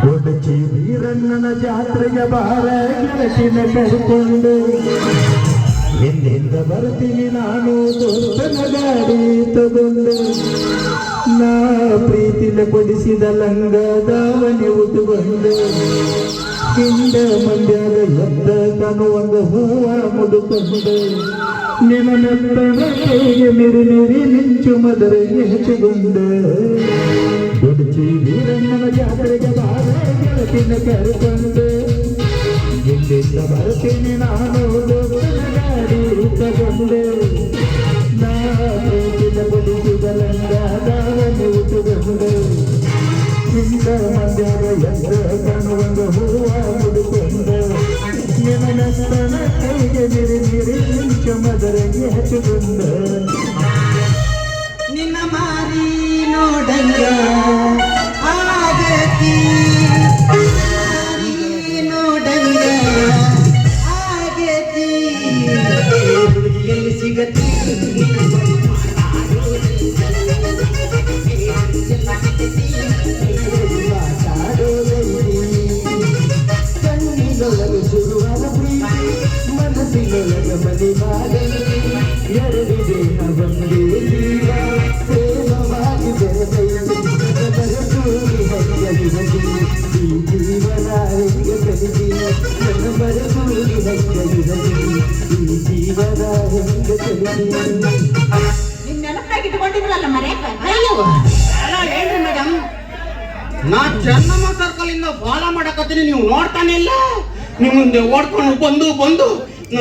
ಗೊಡಚಿ ವೀರಣ್ಣನ ಜಾತ್ರೆಗೆ ಬಾರ ಗೆಳತಿನ ಕರ್ಕೊಂಡು ಹಿಂದಿಂದ ಬರ್ತೀನಿ ನಾನು ದೋಸ್ತನ ಗಾಡಿ ತಗೊಂಡು ನಾ ಪ್ರೀತಿಲ ಕೊಡಿಸಿದ ಲಂಗ ದಾವಣಿ ಉಟ್ಕೊಂಡು ಹಿಂದ ಮಂಡ್ಯಾಗ ಎದ್ದ ಕಾಣುವಂಗ ಹೂವ ಮುಡುಕೊಂಡು ನಿನ್ನ ನೆತ್ತನ ಕೈಗೆ ಮಿರಿ ಮಿಂಚು ಮದರಿಗೆ ಹೆಚ್ಚುಗೊಂಡು ಗೊಡಚಿ ವೀರಣ್ಣನ ಜಾತ್ರೆಗೆ ಬಾರ ಗೆಳತಿನ ಕರ್ಕೊಂಡು ಹಿಂದಿಂದ ಬರ್ತೀನಿ ನಾನು ದೋಸ್ತನ ಗಾಡಿ ತಗೊಂಡು ನಾ ಪ್ರೀತಿಲ ಕೊಡಿಸಿದ ಲಂಗ ದಾವಣಿ ಉಟ್ಕೊಂಡು ಹಿಂದ ಮಂಡ್ಯಾಗ ಎದ್ದ ಕಾಣುವಂಗ ಹೂವ ಮುಡುಕೊಂಡು ನಿನ್ನ ನೆತ್ತನ ಕೈಗೆ ಮಿರಿ ಮಿಂಚು ಮದರಿಗೆ ಹೆಚ್ಚುಗೊಂಡು ನಿನ್ನ ಮಾರಿ ನೋಡಂಗ ಆಗತಿ ಮಾರಿ ನೋಡಂಗ ಆಗತಿ ಎಲ್ಲಿ ಸಿಗತಿ ಕಣ್ಣಿನೊಳಗೆ ಶುರುವಾದ ಪ್ರೀತಿ ಮನಸ್ಸಿನೊಳಗೆ ಮನೆ ಮಾಡಲಿ ಎರಡು ದೇಹ ಒಂದೇ ಜೀವ ಪ್ರೇಮವಾಗಿ ಬೆರೆತೈತಿ ಬರಸೂರಿ ಹಚ್ಚಲಿರಲಿ ಈ ಜೀವನ ಹೆಂಗೆ ಕಲಿಸಿ ನನ್ನ ಬರಸೂರಿ ಹಚ್ಚಲಿರಲಿ ಈ ಜೀವನ ಹೆಂಗೆ ಕಲಿಸಿ ನಿಮ್ ನೆನಪಾಗಿ ಇಟ್ಕೊಂಡಿದ್ರಲ್ಲ ಮರ್ಯಾಕ ಅಲ್ಲ ಹೇಳ್ರಿ ಮೇಡಮ್ ನಾ ಚೆನ್ನಮ್ಮ ಸರ್ಕಲ್ ಇಂದ ಫಾಲೋ ಮಾಡಕತ್ತೀನಿ ನೀವು ನೋಡ್ತಾನೆ ಇಲ್ಲ ನಿಮ್ಮ ಮುಂದೆ ಓಡ್ಕೊಂಡು ಬಂದು